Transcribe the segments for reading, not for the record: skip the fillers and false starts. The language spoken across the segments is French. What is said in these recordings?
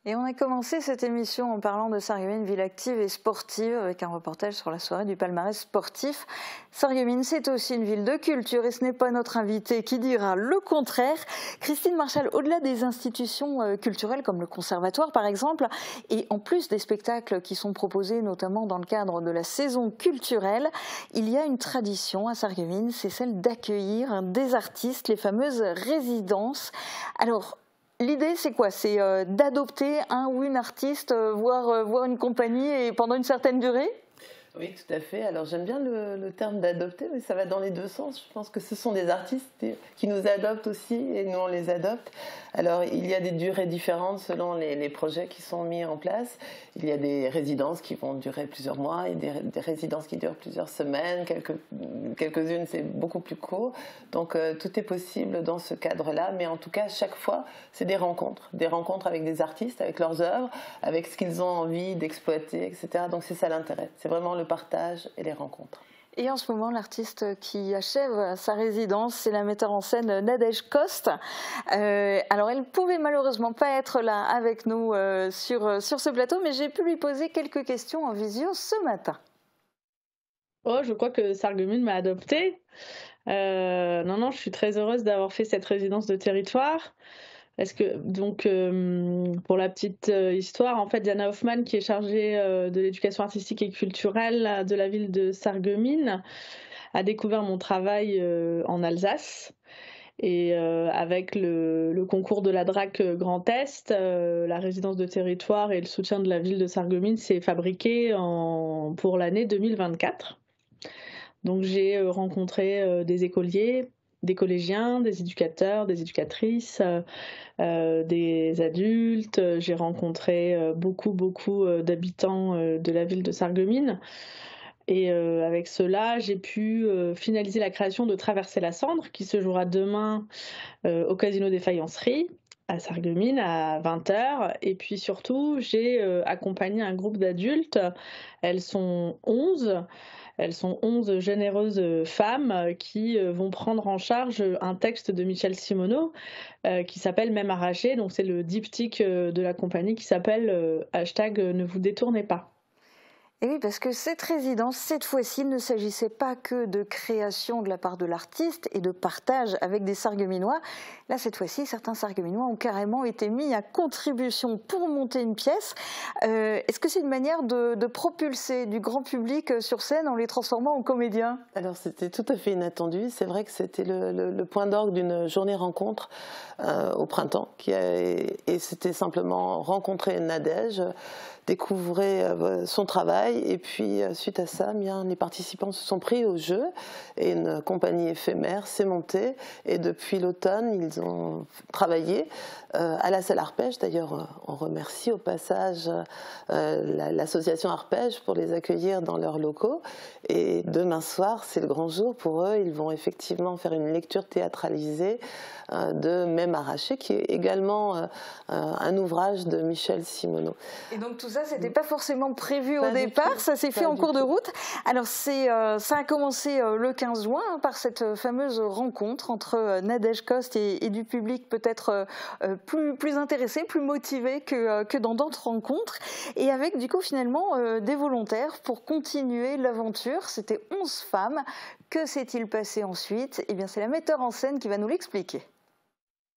Et on a commencé cette émission en parlant de Sarreguemines, ville active et sportive, avec un reportage sur la soirée du palmarès sportif. Sarreguemines, c'est aussi une ville de culture et ce n'est pas notre invité qui dira le contraire. Christine Marchal, au-delà des institutions culturelles comme le conservatoire par exemple, et en plus des spectacles qui sont proposés notamment dans le cadre de la saison culturelle, il y a une tradition à Sarreguemines, c'est celle d'accueillir des artistes, les fameuses résidences. Alors, l'idée, c'est quoi? C'est d'adopter un ou une artiste, voire une compagnie et pendant une certaine durée? Oui, tout à fait. Alors j'aime bien le terme d'adopter, mais ça va dans les deux sens. Je pense que ce sont des artistes qui nous adoptent aussi et nous on les adopte. Alors il y a des durées différentes selon les projets qui sont mis en place. Il y a des résidences qui vont durer plusieurs mois et des résidences qui durent plusieurs semaines. Quelques-unes c'est beaucoup plus court. Donc tout est possible dans ce cadre-là. Mais en tout cas, chaque fois, c'est des rencontres avec des artistes, avec leurs œuvres, avec ce qu'ils ont envie d'exploiter, etc. Donc c'est ça l'intérêt. C'est vraiment le partage et les rencontres. Et en ce moment, l'artiste qui achève sa résidence, c'est la metteur en scène Nadège Coste. Alors, elle ne pouvait malheureusement pas être là avec nous sur ce plateau, mais j'ai pu lui poser quelques questions en visio ce matin. Oh, je crois que Sarreguemines m'a adoptée. Non, je suis très heureuse d'avoir fait cette résidence de territoire. Pour la petite histoire, en fait, Diana Hoffmann, qui est chargée de l'éducation artistique et culturelle de la ville de Sarreguemines, a découvert mon travail en Alsace. Et avec le concours de la DRAC Grand Est, la résidence de territoire et le soutien de la ville de Sarreguemines s'est fabriqué pour l'année 2024. Donc j'ai rencontré des écoliers, des collégiens, des éducateurs, des éducatrices, des adultes. J'ai rencontré beaucoup d'habitants de la ville de Sarreguemines. Et avec cela, j'ai pu finaliser la création de Traverser la Cendre, qui se jouera demain au Casino des Faïenceries à Sarreguemines à 20h. Et puis surtout, j'ai accompagné un groupe d'adultes. Elles sont 11 généreuses femmes qui vont prendre en charge un texte de Michel Simoneau qui s'appelle Même arraché. Donc c'est le diptyque de la compagnie qui s'appelle #ne vous détournez pas. Et oui, parce que cette résidence, cette fois-ci, il ne s'agissait pas que de création de la part de l'artiste et de partage avec des Sarregueminois. Là, cette fois-ci, certains Sarregueminois ont carrément été mis à contribution pour monter une pièce. Est-ce que c'est une manière de propulser du grand public sur scène en les transformant en comédiens? Alors c'était tout à fait inattendu. C'est vrai que c'était le point d'orgue d'une journée rencontre au printemps. Et c'était simplement rencontrer Nadège, découvrir son travail, et puis suite à ça, bien, les participants se sont pris au jeu et une compagnie éphémère s'est montée, et depuis l'automne ils ont travaillé à la salle Arpège. D'ailleurs on remercie au passage l'association Arpège pour les accueillir dans leurs locaux, et demain soir c'est le grand jour pour eux. Ils vont effectivement faire une lecture théâtralisée de Même arraché, qui est également un ouvrage de Michel Simoneau. Et donc tout ça, c'était pas forcément prévu au départ, ça s'est fait en cours de route. Alors ça a commencé le 15 juin par cette fameuse rencontre entre Nadège Coste et du public peut-être plus intéressé, plus motivé que dans d'autres rencontres, et avec du coup finalement des volontaires pour continuer l'aventure. C'était 11 femmes. Que s'est-il passé ensuite? Eh bien, c'est la metteur en scène qui va nous l'expliquer.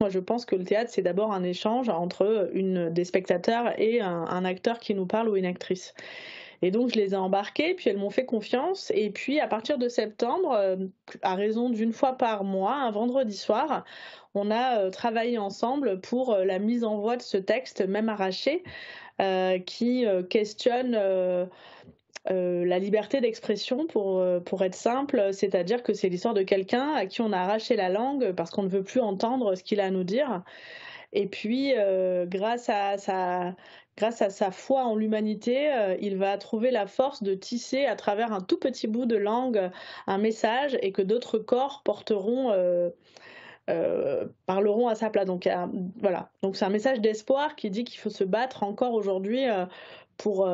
Moi, je pense que le théâtre, c'est d'abord un échange entre des spectateurs et un acteur qui nous parle ou une actrice. Et donc, je les ai embarquées, puis elles m'ont fait confiance. Et puis, à partir de septembre, à raison d'une fois par mois, un vendredi soir, on a travaillé ensemble pour la mise en voie de ce texte, Même arraché, qui questionne la liberté d'expression, pour être simple, c'est-à-dire que c'est l'histoire de quelqu'un à qui on a arraché la langue parce qu'on ne veut plus entendre ce qu'il a à nous dire. Et puis, grâce à sa foi en l'humanité, il va trouver la force de tisser à travers un tout petit bout de langue un message, et que d'autres corps porteront parleront à sa place. Donc, voilà. Donc c'est un message d'espoir qui dit qu'il faut se battre encore aujourd'hui pour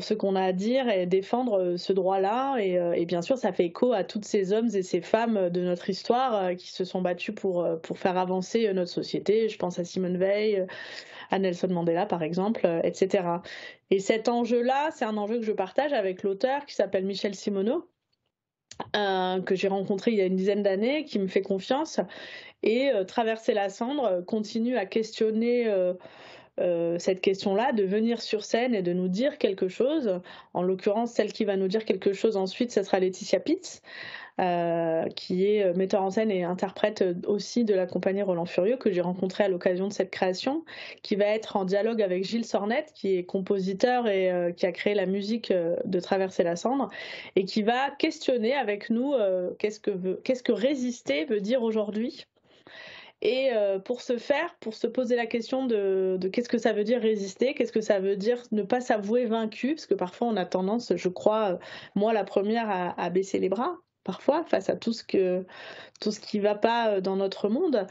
ce qu'on a à dire et défendre ce droit-là. Et bien sûr, ça fait écho à tous ces hommes et ces femmes de notre histoire qui se sont battus pour faire avancer notre société. Je pense à Simone Veil, à Nelson Mandela, par exemple, etc. Et cet enjeu-là, c'est un enjeu que je partage avec l'auteur qui s'appelle Michel Simoneau, que j'ai rencontré il y a une dizaine d'années, qui me fait confiance. Et Traverser la cendre continue à questionner cette question-là, de venir sur scène et de nous dire quelque chose. En l'occurrence, celle qui va nous dire quelque chose ensuite, ce sera Laetitia Pitts, qui est metteur en scène et interprète aussi de la compagnie Roland Furieux, que j'ai rencontré à l'occasion de cette création, qui va être en dialogue avec Gilles Sornette, qui est compositeur et qui a créé la musique de Traverser la cendre, et qui va questionner avec nous qu'est-ce que résister veut dire aujourd'hui. Et pour ce faire, pour se poser la question de qu'est-ce que ça veut dire résister, qu'est-ce que ça veut dire ne pas s'avouer vaincu, parce que parfois on a tendance, je crois, moi la première, à baisser les bras, parfois, face à tout ce qui ne va pas dans notre monde,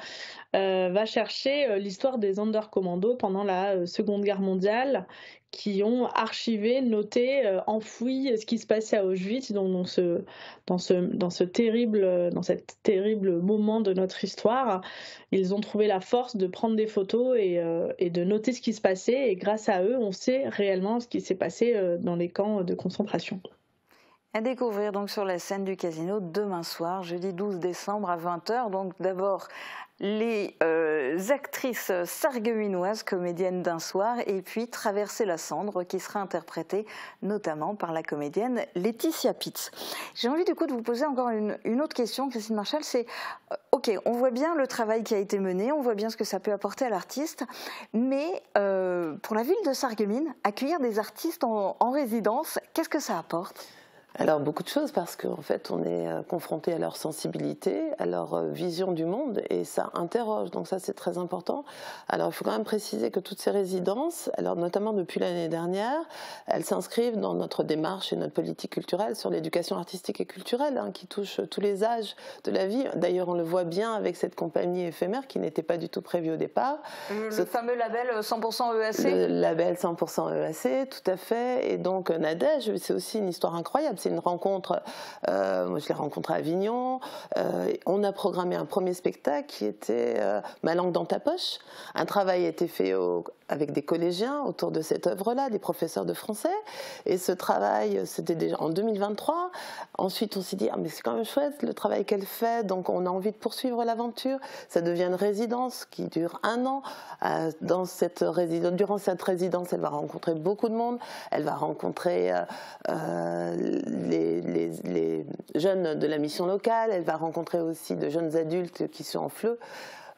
va chercher l'histoire des Sonderkommando pendant la Seconde Guerre mondiale, qui ont archivé, noté, enfoui ce qui se passait à Auschwitz, dans cet terrible moment de notre histoire. Ils ont trouvé la force de prendre des photos et de noter ce qui se passait, et grâce à eux, on sait réellement ce qui s'est passé dans les camps de concentration. À découvrir donc sur la scène du Casino demain soir, jeudi 12 décembre à 20h. Donc d'abord les actrices sarregueminoises, comédiennes d'un soir, et puis Traverser la cendre, qui sera interprétée notamment par la comédienne Laetitia Pitts. J'ai envie du coup de vous poser encore une autre question, Christine Marchal, c'est ok, on voit bien le travail qui a été mené, on voit bien ce que ça peut apporter à l'artiste, mais pour la ville de Sarreguemines, accueillir des artistes en résidence, qu'est-ce que ça apporte ? Alors beaucoup de choses, parce qu'en fait on est confronté à leur sensibilité, à leur vision du monde, et ça interroge, donc ça c'est très important. Alors il faut quand même préciser que toutes ces résidences, alors notamment depuis l'année dernière, elles s'inscrivent dans notre démarche et notre politique culturelle sur l'éducation artistique et culturelle, qui touche tous les âges de la vie. D'ailleurs on le voit bien avec cette compagnie éphémère qui n'était pas du tout prévue au départ. Le fameux label 100% EAC. Le label 100% EAC, tout à fait. Et donc Nadège, c'est aussi une histoire incroyable. C'est une rencontre, moi je l'ai rencontrée à Avignon, on a programmé un premier spectacle qui était Ma langue dans ta poche. Un travail a été fait avec des collégiens autour de cette œuvre-là, des professeurs de français, et ce travail, c'était déjà en 2023. Ensuite on s'est dit, mais c'est quand même chouette le travail qu'elle fait, donc on a envie de poursuivre l'aventure. Ça devient une résidence qui dure 1 an. Durant cette résidence, elle va rencontrer beaucoup de monde, elle va rencontrer les jeunes de la mission locale, elle va rencontrer aussi de jeunes adultes qui sont en FLE,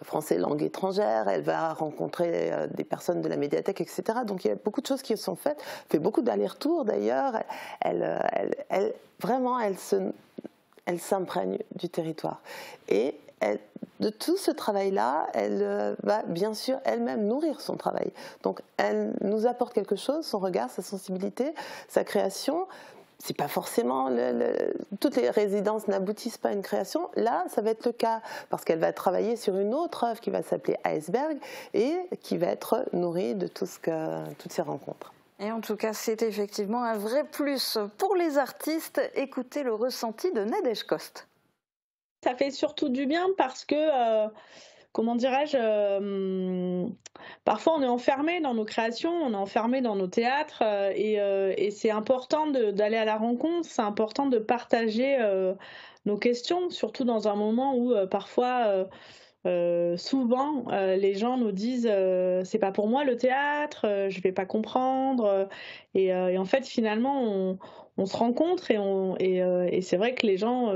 français langue étrangère, elle va rencontrer des personnes de la médiathèque, etc. Donc il y a beaucoup de choses qui sont faites, elle fait beaucoup d'allers-retours d'ailleurs, vraiment elle s'imprègne du territoire. Et de tout ce travail-là, elle va bien sûr elle-même nourrir son travail. Donc elle nous apporte quelque chose, son regard, sa sensibilité, sa création. C'est pas forcément toutes les résidences n'aboutissent pas à une création. Là, ça va être le cas parce qu'elle va travailler sur une autre œuvre qui va s'appeler Iceberg et qui va être nourrie de toutes ces rencontres. Et en tout cas, c'est effectivement un vrai plus pour les artistes. Écoutez le ressenti de Nadège Coste. Ça fait surtout du bien parce que, comment dirais-je, parfois on est enfermé dans nos créations, on est enfermé dans nos théâtres, et c'est important d'aller à la rencontre, c'est important de partager nos questions, surtout dans un moment où parfois, souvent, les gens nous disent c'est pas pour moi le théâtre, je vais pas comprendre, et en fait finalement on se rencontre et c'est vrai que les gens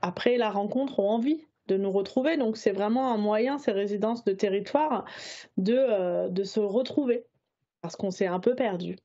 après la rencontre ont envie de nous retrouver, donc c'est vraiment un moyen, ces résidences de territoire, de se retrouver parce qu'on s'est un peu perdu.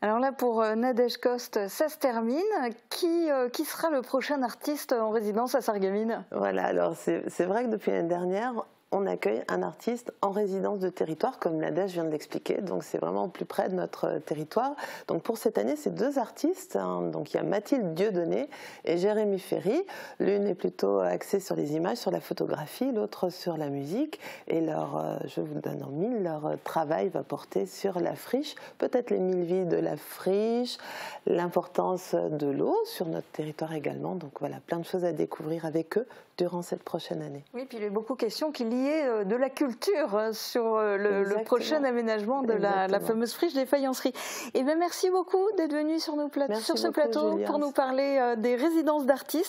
Alors là, pour Nadège Coste, ça se termine. Qui sera le prochain artiste en résidence à Sarreguemines ? Voilà, alors c'est vrai que depuis l'année dernière, on accueille un artiste en résidence de territoire, comme Nadège vient de l'expliquer. Donc c'est vraiment plus près de notre territoire. Donc pour cette année, c'est 2 artistes. Donc il y a Mathilde Dieudonné et Jérémy Ferry. L'une est plutôt axée sur les images, sur la photographie, l'autre sur la musique. Et je vous le donne en mille, leur travail va porter sur la friche, peut-être les 1000 vies de la friche, l'importance de l'eau sur notre territoire également. Donc voilà, plein de choses à découvrir avec eux durant cette prochaine année. Oui, puis il y a beaucoup de questions qui liaient de la culture sur le prochain aménagement de la fameuse friche des faïenceries. Et bien, merci beaucoup d'être venu sur ce plateau, Julia, pour nous parler des résidences d'artistes.